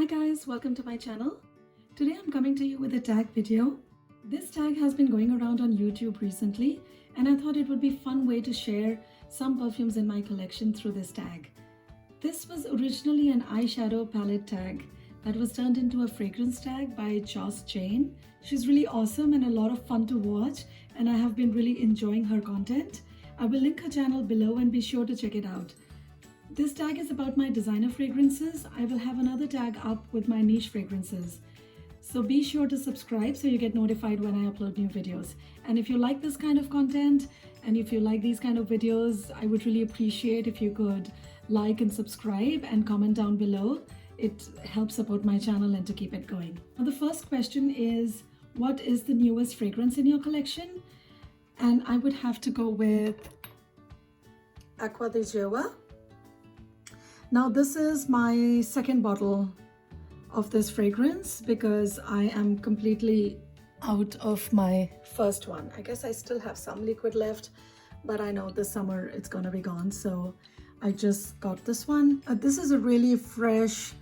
guys, welcome to my channel. Today I'm coming to you with a tag video. This tag has been going around on YouTube recently and I thought it would be a fun way to share some perfumes in my collection through this tag. This was originally an eyeshadow palette tag that was turned into a fragrance tag by Joss Jane. She's really awesome and a lot of fun to watch, and I have been really enjoying her content. I will link her channel below and be sure to check it out. This tag is about my designer fragrances. I will have another tag up with my niche fragrances. So be sure to subscribe so you get notified when I upload new videos. And if you like this kind of content and if you like these kind of videos, I would really appreciate if you could like and subscribe and comment down below. It helps support my channel and to keep it going. Now, the first question is, what is the newest fragrance in your collection? And I would have to go with Acqua di Gioia. Now this is my second bottle of this fragrance because I am completely out of my first one. I guess I still have some liquid left, but I know this summer it's gonna be gone, so I just got this one. This is a really fresh,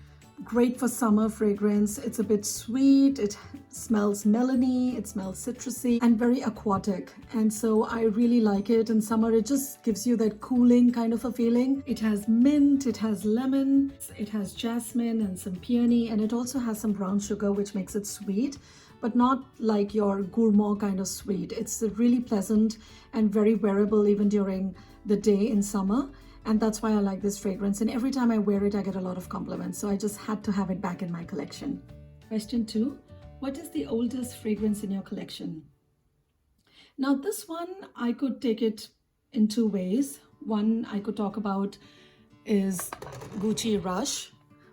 great for summer fragrance. It's a bit sweet, it smells melony, it smells citrusy and very aquatic, and so I really like it. In summer it just gives you that cooling kind of a feeling. It has mint, it has lemon, it has jasmine and some peony, and it also has some brown sugar which makes it sweet, but not like your gourmand kind of sweet. It's really pleasant and very wearable even during the day in summer. And that's why I like this fragrance. And every time I wear it, I get a lot of compliments. So I just had to have it back in my collection. Question 2. What is the oldest fragrance in your collection? Now this one, I could take it in two ways. One I could talk about is Gucci Rush,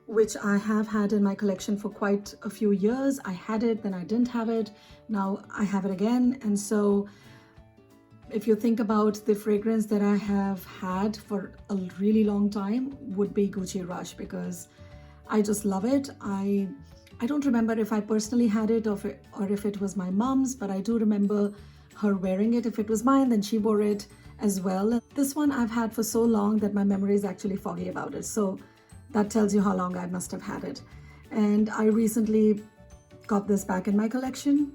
which I have had in my collection for quite a few years. I had it, then I didn't have it. Now I have it again. And so if you think about the fragrance that I have had for a really long time, would be Gucci Rush, because I just love it. I don't remember if I personally had it or if it was my mom's, but I do remember her wearing it. If it was mine, then she wore it as well. This one I've had for so long that my memory is actually foggy about it. So that tells you how long I must have had it. And I recently got this back in my collection.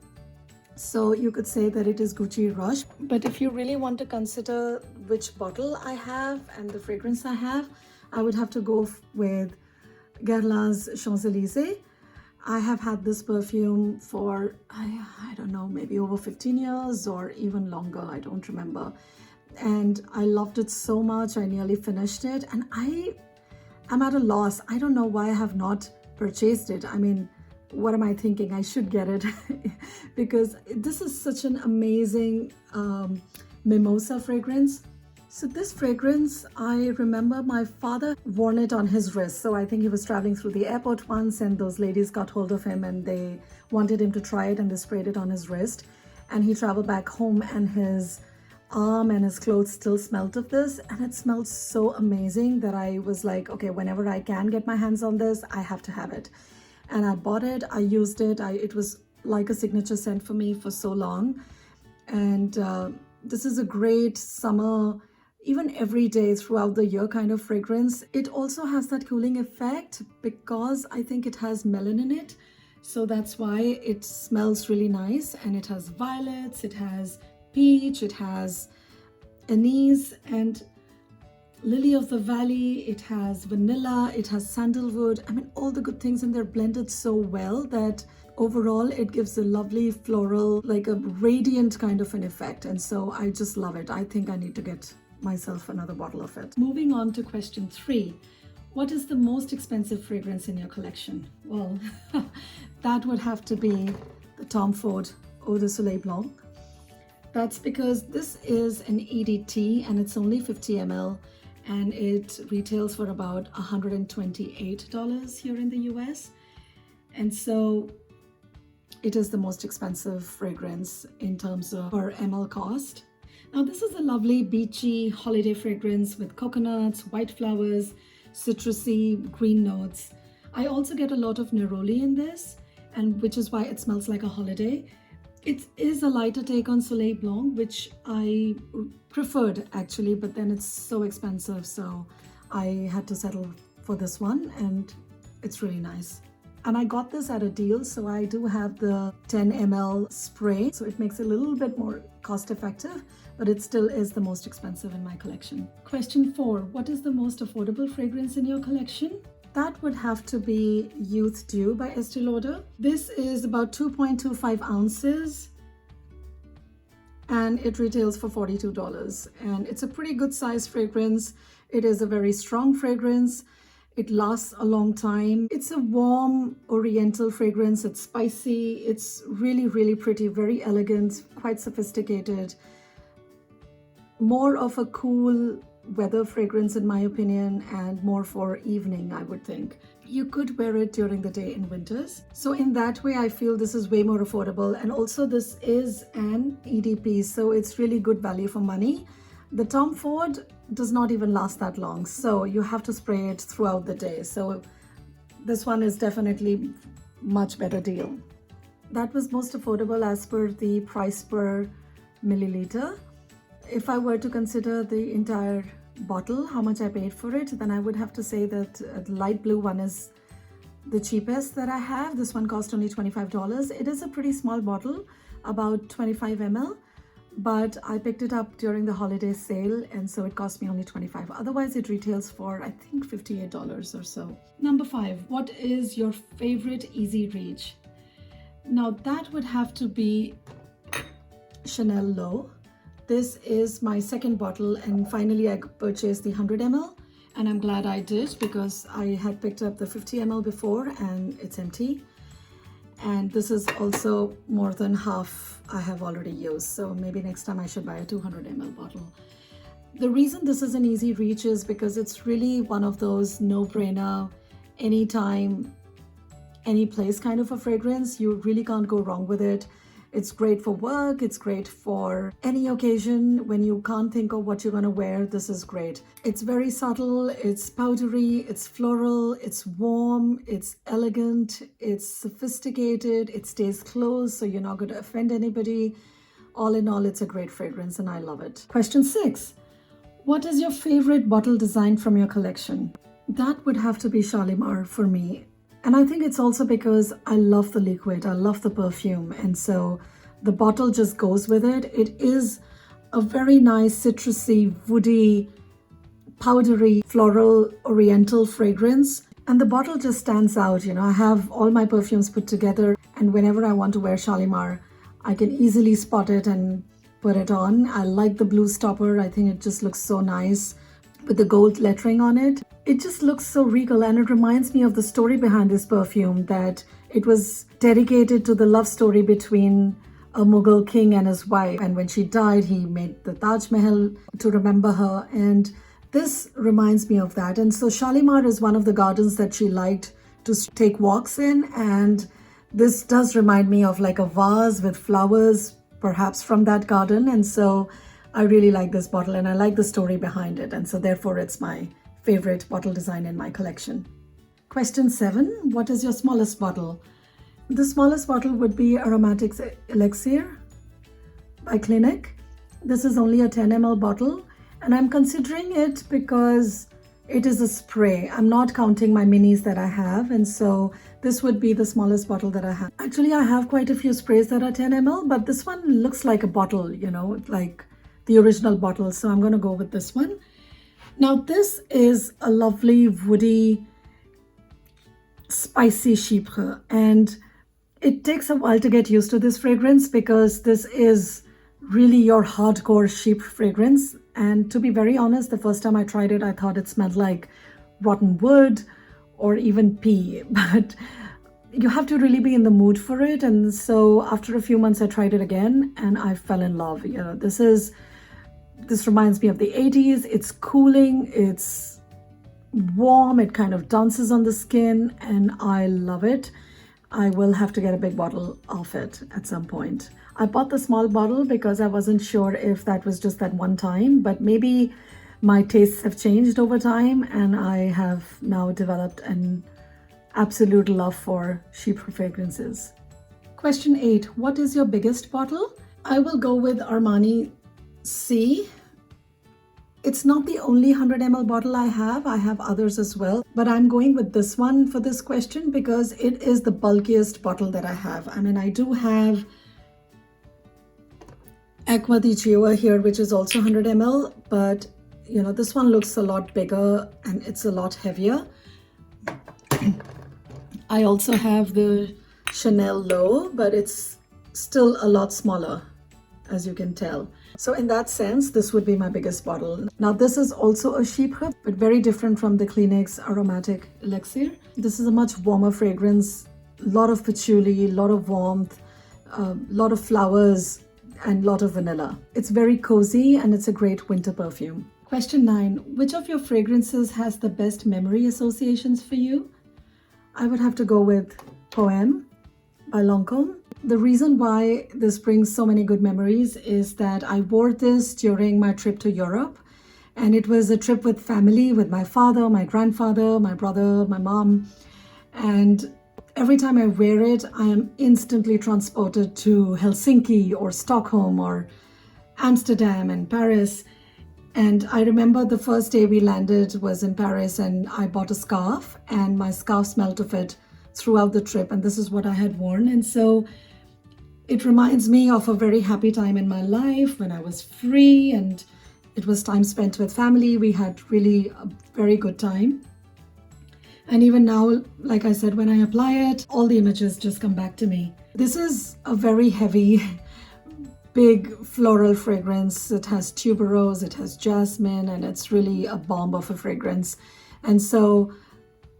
So you could say that it is Gucci Rush. But if you really want to consider which bottle I have and the fragrance I have, I would have to go with Guerlain's Champs-Élysées. I have had this perfume for, I don't know, maybe over 15 years or even longer, I don't remember. And I loved it so much, I nearly finished it. And I'm at a loss. I don't know why I have not purchased it. I mean, what am I thinking? I should get it because this is such an amazing mimosa fragrance. So this fragrance, I remember my father worn it on his wrist. So I think he was traveling through the airport once and those ladies got hold of him and they wanted him to try it and they sprayed it on his wrist. And he traveled back home and his arm and his clothes still smelled of this, and it smelled so amazing that I was like, okay, whenever I can get my hands on this, I have to have it. And I bought it, I used it, it was like a signature scent for me for so long. And this is a great summer, even every day throughout the year kind of fragrance. It also has that cooling effect because I think it has melon in it. So that's why it smells really nice. And it has violets, it has peach, it has anise and lily of the valley, it has vanilla, it has sandalwood. I mean, all the good things in there blended so well that overall it gives a lovely floral, like a radiant kind of an effect. And so I just love it. I think I need to get myself another bottle of it. Moving on to question 3. What is the most expensive fragrance in your collection? Well, that would have to be the Tom Ford Eau de Soleil Blanc. That's because this is an EDT and it's only 50 ml. And it retails for about $128 here in the US. And so it is the most expensive fragrance in terms of per ml cost. Now this is a lovely beachy holiday fragrance with coconuts, white flowers, citrusy, green notes. I also get a lot of neroli in this, and which is why it smells like a holiday. It is a lighter take on Soleil Blanc, which I preferred actually, but then it's so expensive, so I had to settle for this one, and it's really nice. And I got this at a deal, so I do have the 10 ml spray, so it makes it a little bit more cost effective, but it still is the most expensive in my collection. Question 4. What is the most affordable fragrance in your collection? That would have to be Youth Dew by Estee Lauder. This is about 2.25 ounces and it retails for $42. And it's a pretty good size fragrance. It is a very strong fragrance. It lasts a long time. It's a warm oriental fragrance. It's spicy. It's really, really pretty, very elegant, quite sophisticated. More of a cool weather fragrance in my opinion, and more for evening, I would think. You could wear it during the day in winters. So in that way, I feel this is way more affordable. And also this is an EDP, so it's really good value for money. The Tom Ford does not even last that long, so you have to spray it throughout the day. So this one is definitely much better deal. That was most affordable as per the price per milliliter. If I were to consider the entire bottle, how much I paid for it, then I would have to say that the light blue one is the cheapest that I have. This one cost only $25. It is a pretty small bottle, about 25 ml, but I picked it up during the holiday sale, and so it cost me only $25. Otherwise, it retails for, I think, $58 or so. Number 5, what is your favorite Easy Reach? Now that would have to be Chanel Low. This is my second bottle, and finally I purchased the 100 ml, and I'm glad I did because I had picked up the 50 ml before and it's empty. And this is also more than half I have already used, so maybe next time I should buy a 200 ml bottle. The reason this is an easy reach is because it's really one of those no-brainer, anytime, any place kind of a fragrance. You really can't go wrong with it. It's great for work, it's great for any occasion when you can't think of what you're going to wear. This is great. It's very subtle, it's powdery, it's floral, it's warm, it's elegant, it's sophisticated, it stays close so you're not going to offend anybody. All in all, it's a great fragrance and I love it. Question 6. What is your favorite bottle design from your collection? That would have to be Shalimar for me. And I think it's also because I love the liquid, I love the perfume, and so the bottle just goes with it. It is a very nice citrusy, woody, powdery, floral, oriental fragrance, and the bottle just stands out. You know, I have all my perfumes put together, and whenever I want to wear Shalimar, I can easily spot it and put it on. I like the blue stopper. I think it just looks so nice with the gold lettering on it. It just looks so regal, and it reminds me of the story behind this perfume, that it was dedicated to the love story between a Mughal king and his wife, and when she died he made the Taj Mahal to remember her, and this reminds me of that. And so Shalimar is one of the gardens that she liked to take walks in, and this does remind me of like a vase with flowers perhaps from that garden, and so I really like this bottle and I like the story behind it, and so therefore it's my favorite bottle design in my collection. Question 7. What is your smallest bottle? The smallest bottle would be Aromatics Elixir by Clinique. This is only a 10 ml bottle, and I'm considering it because it is a spray. I'm not counting my minis that I have, and so this would be the smallest bottle that I have. Actually, I have quite a few sprays that are 10 ml, but this one looks like a bottle, you know, like the original bottle, so I'm going to go with this one. Now this is a lovely woody spicy chypre, and it takes a while to get used to this fragrance because this is really your hardcore chypre fragrance. And to be very honest, the first time I tried it I thought it smelled like rotten wood or even pee, but you have to really be in the mood for it. And so after a few months I tried it again and I fell in love. You know, this reminds me of the 80s. It's cooling, it's warm, it kind of dances on the skin, and I love it. I will have to get a big bottle of it at some point. I bought the small bottle because I wasn't sure if that was just that one time, but maybe my tastes have changed over time and I have now developed an absolute love for chypre fragrances. Question 8. What is your biggest bottle? I will go with Armani C. It's not the only 100 ml bottle I have others as well, but I'm going with this one for this question because it is the bulkiest bottle that I have. I mean, I do have Aqua di Gio here, which is also 100 ml, but you know, this one looks a lot bigger and it's a lot heavier. I also have the Chanel Low, but it's still a lot smaller, as you can tell. So in that sense, this would be my biggest bottle. Now this is also a Chypre, but very different from the Kleenex Aromatic Elixir. This is a much warmer fragrance, a lot of patchouli, a lot of warmth, a lot of flowers, and a lot of vanilla. It's very cozy and it's a great winter perfume. Question 9. Which of your fragrances has the best memory associations for you? I would have to go with Poème by Lancôme. The reason why this brings so many good memories is that I wore this during my trip to Europe, and it was a trip with family, with my father, my grandfather, my brother, my mom, and every time I wear it, I am instantly transported to Helsinki or Stockholm or Amsterdam and Paris. And I remember the first day we landed was in Paris, and I bought a scarf, and my scarf smelled of it throughout the trip, and this is what I had worn. And so it reminds me of a very happy time in my life when I was free and it was time spent with family. We had really a very good time. And even now, like I said, when I apply it, all the images just come back to me. This is a very heavy, big floral fragrance. It has tuberose, it has jasmine, and it's really a bomb of a fragrance. And so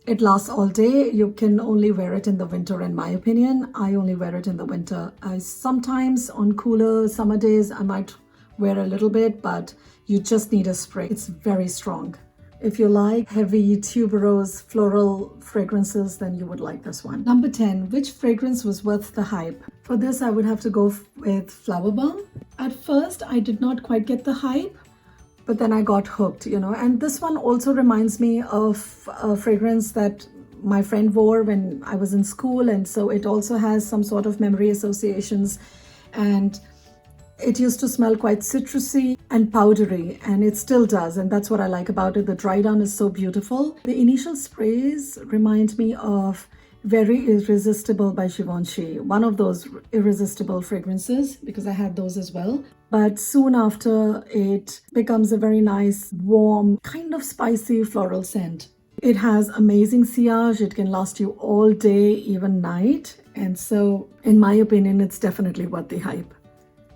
it lasts all day. You can only wear it in the winter, in my opinion. I only wear it in the winter. I sometimes on cooler summer days, I might wear a little bit, but you just need a spray. It's very strong. If you like heavy tuberose floral fragrances, then you would like this one. Number 10, which fragrance was worth the hype? For this, I would have to go with Flower Bomb. At first, I did not quite get the hype, but then I got hooked, you know. And this one also reminds me of a fragrance that my friend wore when I was in school. And so it also has some sort of memory associations. And it used to smell quite citrusy and powdery, and it still does. And that's what I like about it. The dry down is so beautiful. The initial sprays remind me of Very Irresistible by Givenchy, one of those irresistible fragrances, because I had those as well. But soon after, it becomes a very nice, warm, kind of spicy floral scent. It has amazing sillage. It can last you all day, even night. And so, in my opinion, it's definitely worth the hype.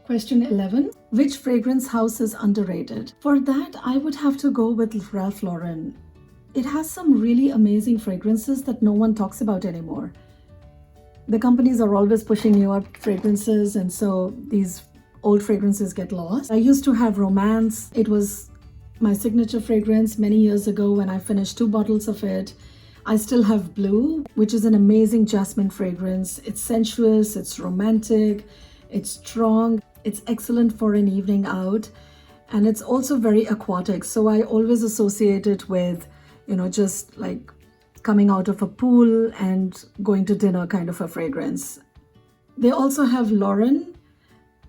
Question 11. Which fragrance house is underrated? For that, I would have to go with Ralph Lauren. It has some really amazing fragrances that no one talks about anymore. The companies are always pushing newer fragrances, and so these old fragrances get lost. I used to have Romance. It was my signature fragrance many years ago when I finished 2 bottles of it. I still have Blue, which is an amazing jasmine fragrance. It's sensuous, it's romantic, it's strong, it's excellent for an evening out, and it's also very aquatic. So I always associate it with, you know, just like coming out of a pool and going to dinner kind of a fragrance. They also have Lauren,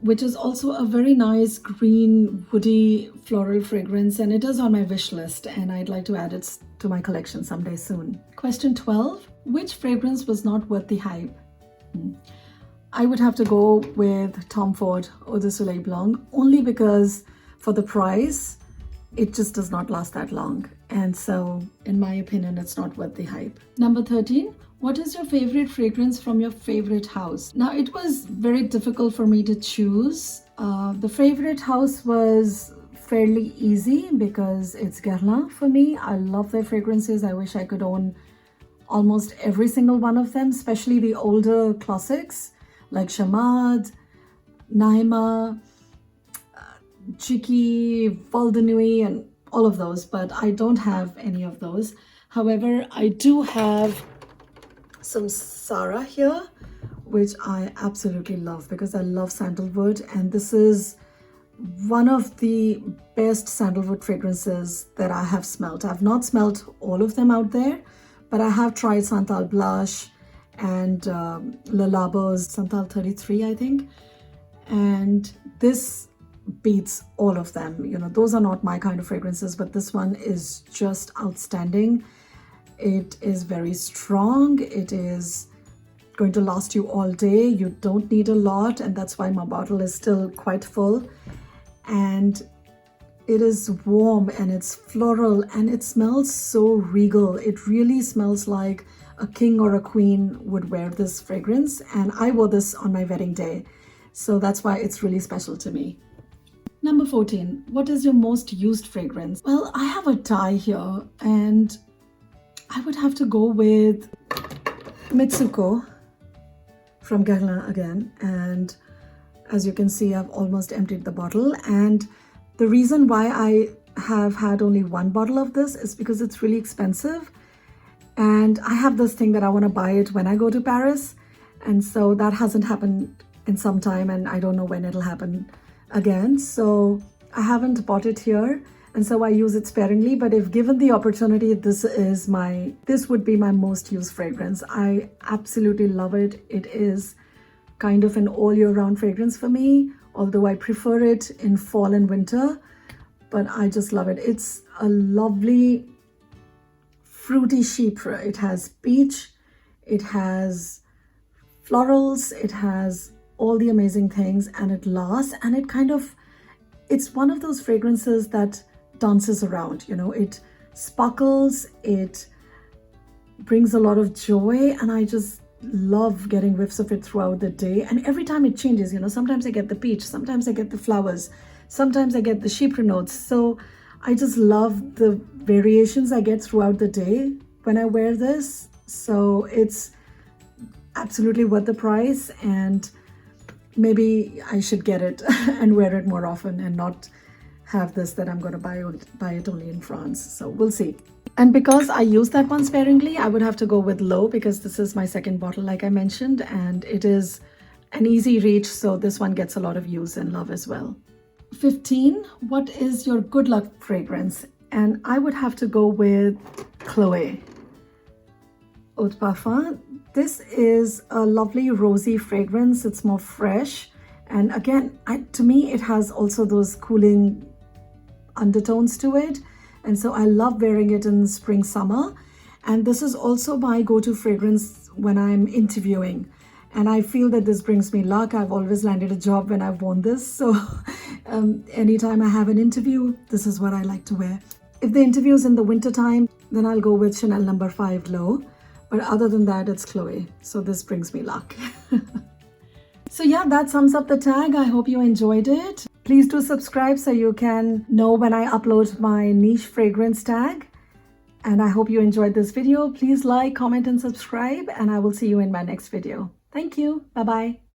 which is also a very nice green, woody floral fragrance, and it is on my wish list, and I'd like to add it to my collection someday soon. Question 12. Which fragrance was not worth the hype? I would have to go with Tom Ford Eau de Soleil Blanc, only because for the price, it just does not last that long. And so, in my opinion, it's not worth the hype. Number 13. What is your favorite fragrance from your favorite house? Now, it was very difficult for me to choose. The favorite house was fairly easy because it's Guerlain for me. I love their fragrances. I wish I could own almost every single one of them, especially the older classics like Chamade, Naima, Chicky, Vol de Nuit, and all of those, but I don't have any of those. However, I do have some Sarah here, which I absolutely love because I love sandalwood, and this is one of the best sandalwood fragrances that I have smelled. I've not smelled all of them out there, but I have tried Santal Blush and Le Labo's Santal 33, I think. And this beats all of them. You know, those are not my kind of fragrances, but this one is just outstanding. It is very strong. It is going to last you all day. You don't need a lot, and that's why my bottle is still quite full. And it is warm and it's floral and it smells so regal. It really smells like a king or a queen would wear this fragrance, and I wore this on my wedding day, so that's why it's really special to me. Number 14, what is your most used fragrance? Well, I have a tie here, and I would have to go with Mitsuko from Guerlain again. And as you can see, I've almost emptied the bottle, and the reason why I have had only one bottle of this is because it's really expensive, and I have this thing that I want to buy it when I go to Paris, and so that hasn't happened in some time, and I don't know when it'll happen again, so I haven't bought it here, and so I use it sparingly. But if given the opportunity, this would be my most used fragrance. I absolutely love it. It is kind of an all year round fragrance for me, although I prefer it in fall and winter, but I just love it. It's a lovely fruity chypre. It has peach, it has florals, it has all the amazing things, and it lasts, and it's one of those fragrances that dances around, you know, it sparkles, it brings a lot of joy, and I just love getting whiffs of it throughout the day. And every time it changes, you know, sometimes I get the peach, sometimes I get the flowers, sometimes I get the chypre notes. So I just love the variations I get throughout the day when I wear this. So it's absolutely worth the price, and maybe I should get it and wear it more often and not have this that I'm going to buy it only in France. So we'll see. And because I use that one sparingly, I would have to go with Low, because this is my second bottle, like I mentioned, and it is an easy reach, so this one gets a lot of use and love as well. 15, what is your good luck fragrance? And I would have to go with Chloe Eau de Parfum. This is a lovely rosy fragrance. It's more fresh, and again, to me, it has also those cooling undertones to it, and so I love wearing it in spring, summer. And this is also my go-to fragrance when I'm interviewing, and I feel that this brings me luck. I've always landed a job when I've worn this, so anytime I have an interview, this is what I like to wear. If the interview is in the winter time, then I'll go with Chanel No. 5 Low, but other than that, it's Chloe, so this brings me luck. So yeah, that sums up the tag. I hope you enjoyed it. Please do subscribe so you can know when I upload my niche fragrance tag. And I hope you enjoyed this video. Please like, comment, and subscribe, and I will see you in my next video. Thank you. Bye-bye.